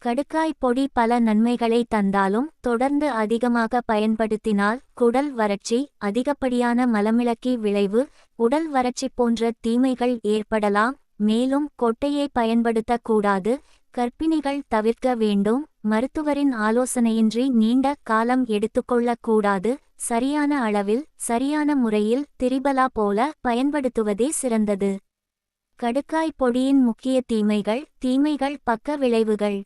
கடுக்காய் பொடி பல நன்மைகளை தந்தாலும் தொடர்ந்து அதிகமாக பயன்படுத்தினால் குடல் வறட்சி, அதிகப்படியான மலமிளக்கி விளைவு, உடல் வறட்சி போன்ற தீமைகள் ஏற்படலாம். மேலும் கொட்டையை பயன்படுத்தக்கூடாது. கர்ப்பிணிகள் தவிர்க்க வேண்டும். மருத்துவரின் ஆலோசனையின்றி நீண்ட காலம் எடுத்துக்கொள்ளக்கூடாது. சரியான அளவில் சரியான முறையில் திரிபலா போல பயன்படுத்துவதே சிறந்தது. கடுக்காய் பொடியின் முக்கிய தீமைகள் பக்க விளைவுகள்.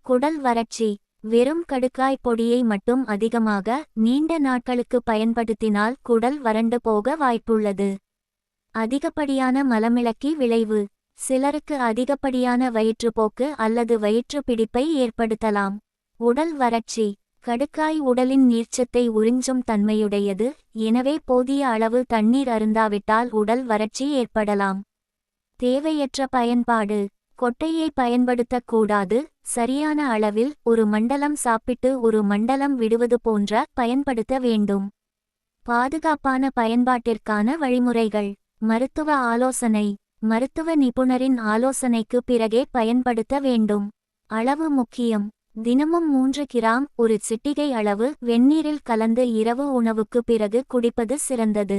குடல் வறட்சி. வெறும் கடுக்காய் பொடியை மட்டும் அதிகமாக நீண்ட நாட்களுக்கு பயன்படுத்தினால் குடல் வறண்டு போக வாய்ப்புள்ளது. அதிகப்படியான மலமிளக்கி விளைவு. சிலருக்கு அதிகப்படியான வயிற்றுப்போக்கு அல்லது வயிற்று பிடிப்பை ஏற்படுத்தலாம். உடல் வறட்சி. கடுக்காய் உடலின் நீர்ச்சத்தை உறிஞ்சும் தன்மையுடையது. எனவே போதிய அளவு தண்ணீர் அருந்தாவிட்டால் உடல் வறட்சி ஏற்படலாம். தேவையற்ற பயன்பாடு. கொட்டையை பயன்படுத்தக்கூடாது. சரியான அளவில் ஒரு மண்டலம் சாப்பிட்டு ஒரு மண்டலம் விடுவது போன்ற பயன்படுத்த வேண்டும். பாதுகாப்பான பயன்பாட்டிற்கான வழிமுறைகள். மருத்துவ ஆலோசனை. மருத்துவ நிபுணரின் ஆலோசனைக்கு பிறகே பயன்படுத்த வேண்டும். அளவு முக்கியம். தினமும் 3 கிராம் ஒரு சிட்டிகை அளவு வெந்நீரில் கலந்து இரவு உணவுக்கு பிறகு குடிப்பது சிறந்தது.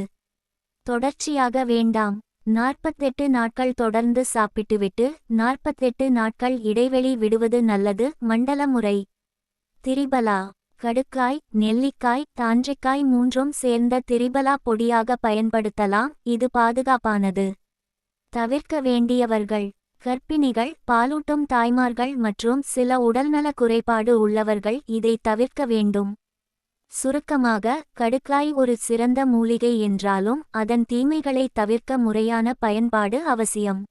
தொடர்ச்சியாக வேண்டாம். 48 நாட்கள் தொடர்ந்து சாப்பிட்டுவிட்டு 48 நாட்கள் இடைவெளி விடுவது நல்லது. மண்டல முறை. திரிபலா. கடுக்காய், நெல்லிக்காய், தாண்டிக்காய் மூன்றும் சேர்ந்த திரிபலா பொடியாக பயன்படுத்தலாம். இது பாதுகாப்பானது. தவிர்க்க வேண்டியவர்கள். கர்ப்பிணிகள், பாலூட்டும் தாய்மார்கள் மற்றும் சில உடல்நல குறைபாடு உள்ளவர்கள் இதை தவிர்க்க வேண்டும். சுருக்கமாக, கடுக்காய் ஒரு சிறந்த மூலிகை என்றாலும் அதன் தீமைகளை தவிர்க்க முறையான பயன்பாடு அவசியம்.